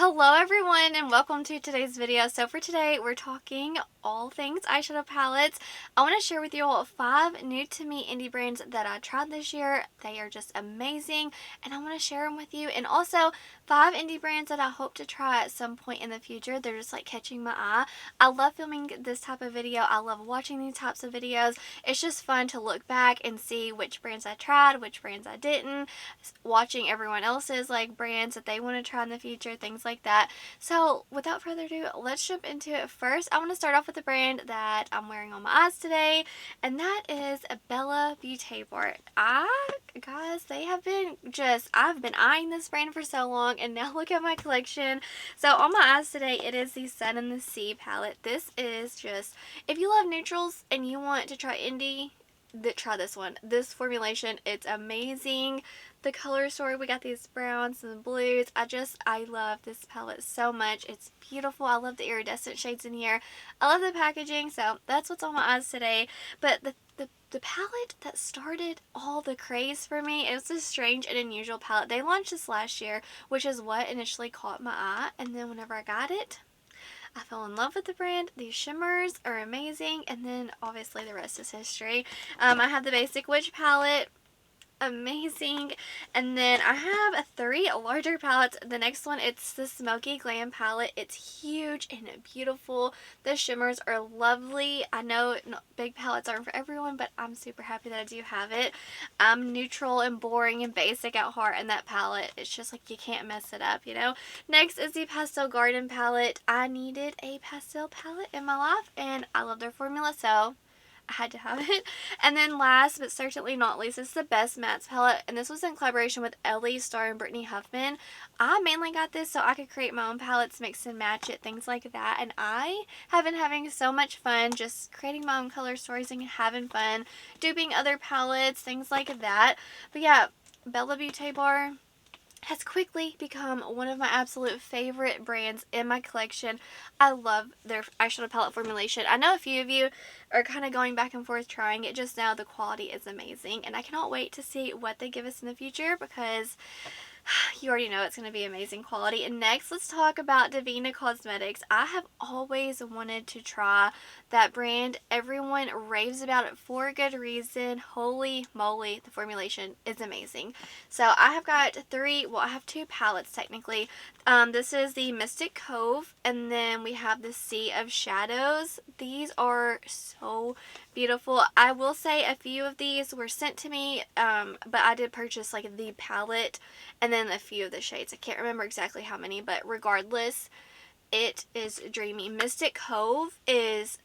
Hello everyone and welcome to today's video. So for today we're talking all things eyeshadow palettes. I want to share with you all 5 new to me indie brands that I tried this year. They are just amazing and I want to share them with you, and also 5 indie brands that I hope to try at some point in the future. They're just like catching my eye. I love filming this type of video. I love watching these types of videos. It's just fun to look back and see which brands I tried, which brands I didn't, watching everyone else's like brands that they want to try in the future, things like that. So without further ado, let's jump into it. First, I want to start off with the brand that I'm wearing on my eyes today, and that is Bella Beaute Bar. Guys, I've been eyeing this brand for so long, and now look at my collection. So on my eyes today, it is the Sun and the Sea palette. This is just, if you love neutrals and you want to try indie, try this one. This formulation, it's amazing. The color story, we got these browns and blues. I love this palette so much. It's beautiful. I love the iridescent shades in here. I love the packaging. So that's what's on my eyes today. But the palette that started all the craze for me, it was a strange and unusual palette. They launched this last year, which is what initially caught my eye. And then whenever I got it, I fell in love with the brand. These shimmers are amazing, and then obviously the rest is history. I have the Basic Witch palette. Amazing. And then I have 3 larger palettes. The next one, it's the Smoky Glam palette. It's huge and beautiful. The shimmers are lovely. I know big palettes aren't for everyone, but I'm super happy that I do have it. I'm neutral and boring and basic at heart, and that palette, it's just like you can't mess it up, you know. Next is the Pastel Garden palette. I needed a pastel palette in my life, and I love their formula, so I had to have it. And then last but certainly not least, this is the Best Mattes palette, and this was in collaboration with Ellie Star and Brittany Huffman. I mainly got this so I could create my own palettes, mix and match it, things like that, and I have been having so much fun just creating my own color stories and having fun duping other palettes, things like that. But yeah, Bella Beaute Bar has quickly become one of my absolute favorite brands in my collection. I love their eyeshadow palette formulation. I know a few of you are kind of going back and forth trying it just now. The quality is amazing, and I cannot wait to see what they give us in the future, because you already know it's going to be amazing quality. And next, let's talk about Devinah Cosmetics. I have always wanted to try that brand. Everyone raves about it for a good reason. Holy moly, the formulation is amazing. So I have got I have 2 palettes technically. This is the Mystic Cove, and then we have the Sea of Shadows. These are so beautiful. I will say a few of these were sent to me, but I did purchase like the palette and then a few of the shades. I can't remember exactly how many, but regardless, it is dreamy. Mystic Cove is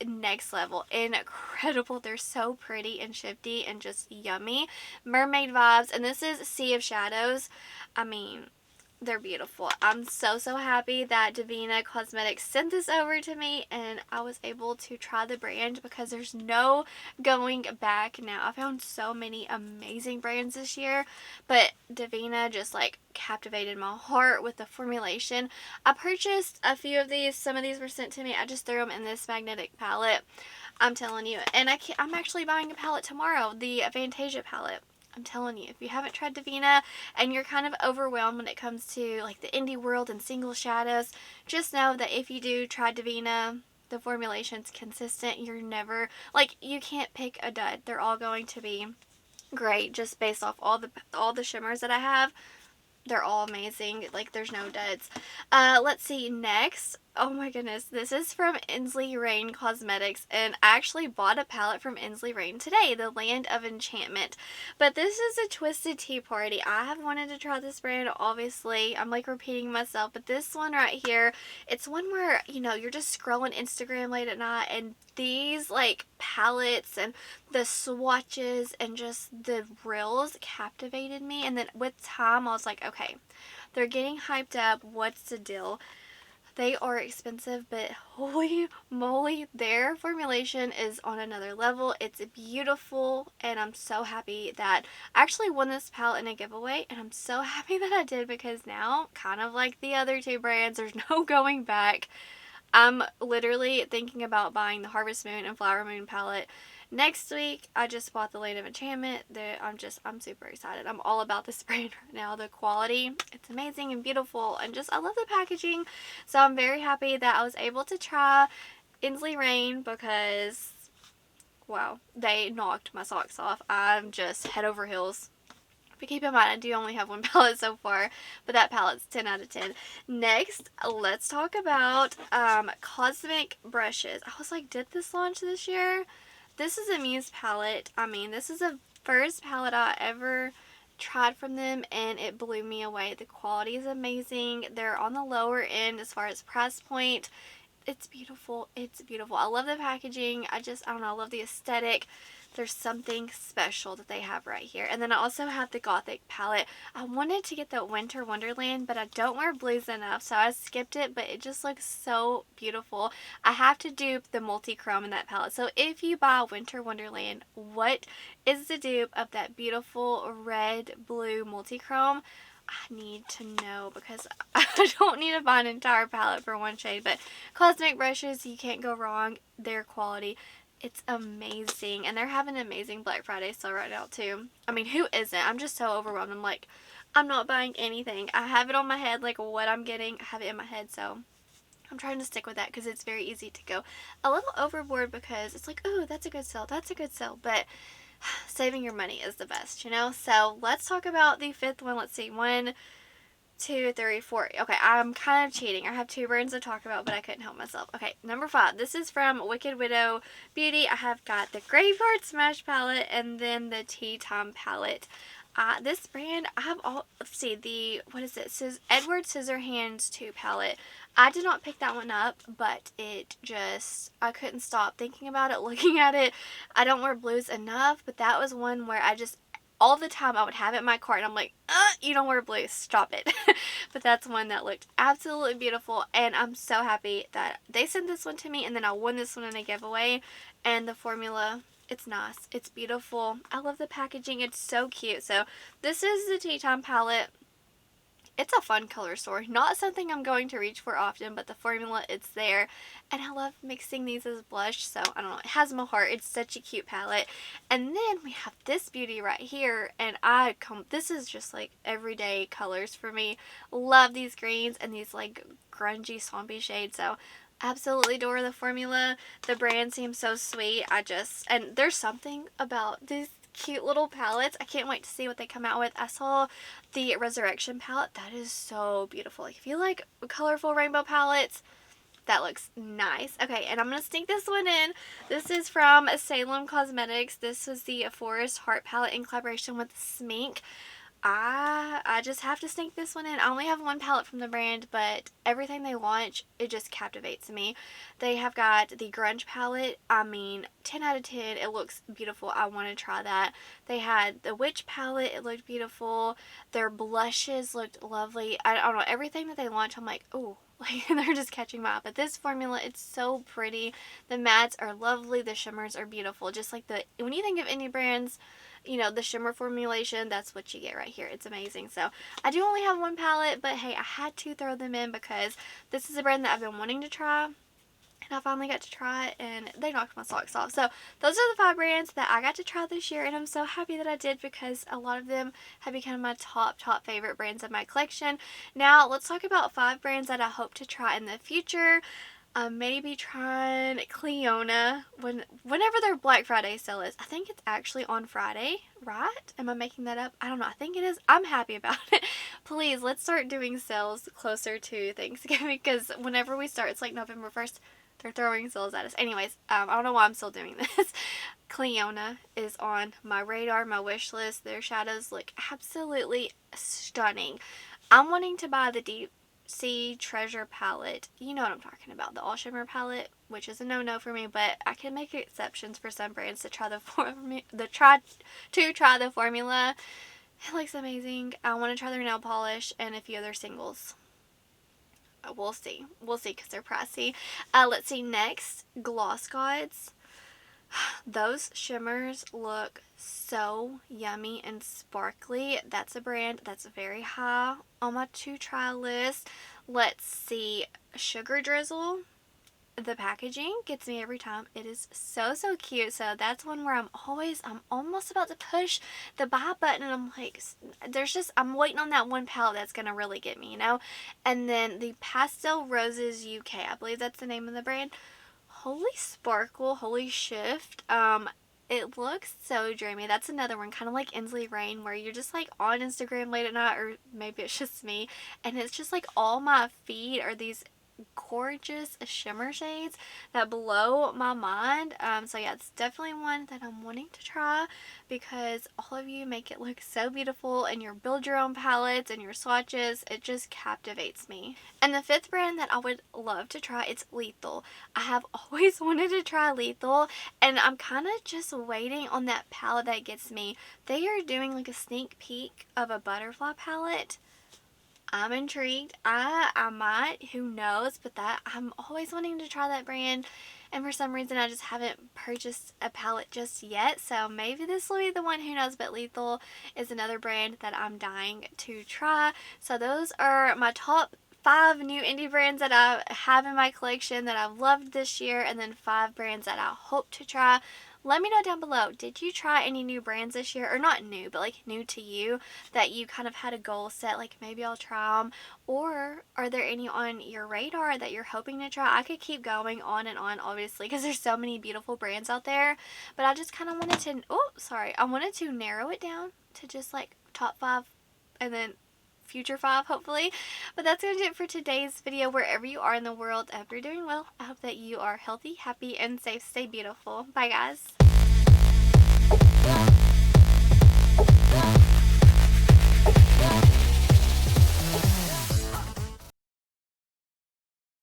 next level, incredible. They're so pretty and shifty and just yummy. Mermaid vibes. And this is Sea of Shadows. I mean, they're beautiful. I'm so happy that Devinah Cosmetics sent this over to me and I was able to try the brand, because there's no going back now. I found so many amazing brands this year, but Devinah just like captivated my heart with the formulation. I purchased a few of these. Some of these were sent to me. I just threw them in this magnetic palette. I'm telling you. And I'm actually buying a palette tomorrow, the Fantasia palette. I'm telling you, if you haven't tried Devinah and you're kind of overwhelmed when it comes to like the indie world and single shadows, just know that if you do try Devinah, the formulation's consistent. You're never, like, you can't pick a dud. They're all going to be great just based off all the shimmers that I have. They're all amazing. Like, there's no duds. Let's see, next. Oh my goodness, this is from Ensley Cosmetics, and I actually bought a palette from Ensley today, the Land of Enchantment. But this is a Twisted Tea Party. I have wanted to try this brand, obviously. I'm like repeating myself, but this one right here, it's one where, you know, you're just scrolling Instagram late at night, and these like palettes and the swatches and just the reels captivated me. And then with time, I was like, okay, they're getting hyped up. What's the deal? They are expensive, but holy moly, their formulation is on another level. It's beautiful, and I'm so happy that I actually won this palette in a giveaway, and I'm so happy that I did, because now, kind of like the other 2 brands, there's no going back. I'm literally thinking about buying the Harvest Moon and Flower Moon palette Next week, I just bought the Land of Enchantment. I'm super excited. I'm all about this brand right now. The quality, it's amazing and beautiful, and just I love the packaging. So I'm very happy that I was able to try Ensley Rain because, wow, they knocked my socks off. I'm just head over heels. But keep in mind, I do only have one palette so far, but that palette's 10 out of 10. Next, let's talk about Cosmic brushes. I was like, did this launch this year? This is a Muse palette. I mean, this is the first palette I ever tried from them, and it blew me away. The quality is amazing. They're on the lower end as far as price point. It's beautiful. It's beautiful. I love the packaging. I don't know, I love the aesthetic. There's something special that they have right here. And then I also have the Gothic palette. I wanted to get the Winter Wonderland, but I don't wear blues enough, so I skipped it, but it just looks so beautiful. I have to dupe the multi-chrome in that palette. So if you buy Winter Wonderland, what is the dupe of that beautiful red-blue multi-chrome? I need to know because I don't need to buy an entire palette for one shade. But Cosmic brushes, you can't go wrong. Their quality, it's amazing. And they're having an amazing Black Friday sale right now too. I mean, who isn't? I'm just so overwhelmed. I'm like, I'm not buying anything. I have it on my head, like what I'm getting. I have it in my head, so I'm trying to stick with that because it's very easy to go a little overboard because it's like, oh, that's a good sale. That's a good sale. But saving your money is the best, you know? So let's talk about the fifth one. Let's see. 1, 2, 3, 4. Okay, I'm kind of cheating. I have 2 brands to talk about, but I couldn't help myself. Okay, number 5. This is from Wicked Widow Beauty. I have got the Graveyard Smash palette and then the Tea Time palette. This brand, I have all, let's see, what is it? Edward Scissorhands 2 palette. I did not pick that one up, but I couldn't stop thinking about it, looking at it. I don't wear blues enough, but that was one where all the time I would have it in my cart and I'm like, you don't wear blues, stop it. But that's one that looked absolutely beautiful, and I'm so happy that they sent this one to me, and then I won this one in a giveaway, and the formula, it's nice. It's beautiful. I love the packaging. It's so cute. So this is the Tea Time palette. It's a fun color story. Not something I'm going to reach for often, but the formula, it's there. And I love mixing these as blush, so I don't know. It has my heart. It's such a cute palette. And then we have this beauty right here, and this is just like everyday colors for me. Love these greens and these like grungy, swampy shades, so absolutely adore the formula. The brand seems so sweet. And there's something about these cute little palettes. I can't wait to see what they come out with. I saw the Resurrection palette. That is so beautiful. Like, if you like colorful rainbow palettes, that looks nice. Okay, and I'm going to sneak this one in. This is from Salem Cosmetics. This was the Forest Heart palette in collaboration with Smink. I just have to sneak this one in. I only have one palette from the brand, but everything they launch, it just captivates me. They have got the Grunge palette. I mean, 10 out of 10. It looks beautiful. I want to try that. They had the Witch palette. It looked beautiful. Their blushes looked lovely. I don't know. Everything that they launch, I'm like, oh, like they're just catching my eye. But this formula, it's so pretty. The mattes are lovely. The shimmers are beautiful. Just like when you think of indie brands, you know, the shimmer formulation, that's what you get right here. It's amazing. So I do only have one palette, but hey, I had to throw them in because this is a brand that I've been wanting to try, and I finally got to try it, and they knocked my socks off. So those are the 5 brands that I got to try this year, and I'm so happy that I did because a lot of them have become my top favorite brands in my collection. Now let's talk about 5 brands that I hope to try in the future. Maybe trying Clionahd whenever their Black Friday sale is. I think it's actually on Friday, right? Am I making that up? I don't know. I think it is. I'm happy about it. Please, let's start doing sales closer to Thanksgiving because whenever we start, it's like November 1st, they're throwing sales at us. Anyways, I don't know why I'm still doing this. Clionahd is on my radar, my wish list. Their shadows look absolutely stunning. I'm wanting to buy the Deep Sea Treasure palette. You know what I'm talking about, the all shimmer palette, which is a no-no for me, but I can make exceptions for some brands to try the formula. It looks amazing. I want to try their nail polish and a few other singles. We'll see because they're pricey. Let's see, next, Gloss Gods. Those shimmers look so yummy and sparkly. That's a brand that's very high on my to try list. Let's see, Sugar Drizzle. the packaging gets me every time. It is so, so cute. So that's one where I'm almost about to push the buy button, and I'm like, I'm waiting on that one palette that's going to really get me, you know? And then the Pastel Roses UK, I believe that's the name of the brand. Holy sparkle, holy shift. It looks so dreamy. That's another one, kind of like Ensley Rain, where you're just like on Instagram late at night, or maybe it's just me, and it's just like all my feed are these gorgeous shimmer shades that blow my mind. So yeah, it's definitely one that I'm wanting to try, because all of you make it look so beautiful in your build your own palettes and your swatches. It just captivates me. And the 5th brand that I would love to try, it's Lethal. I have always wanted to try Lethal, and I'm kind of just waiting on that palette that gets me. They are doing like a sneak peek of a butterfly palette. I'm intrigued. I might, who knows, but I'm always wanting to try that brand, and for some reason I just haven't purchased a palette just yet, so maybe this will be the one, who knows. But Lethal is another brand that I'm dying to try. So those are my top 5 new indie brands that I have in my collection that I've loved this year, and then 5 brands that I hope to try. Let me know down below, did you try any new brands this year? Or not new, but like new to you, that you kind of had a goal set, like maybe I'll try them? Or are there any on your radar that you're hoping to try? I could keep going on and on, obviously, because there's so many beautiful brands out there. But I just kind of wanted to, I wanted to narrow it down to just like top 5, and then future 5, hopefully. But that's going to do it for today's video. Wherever you are in the world, I hope you're doing well. I hope that you are healthy, happy, and safe. Stay beautiful. Bye, guys.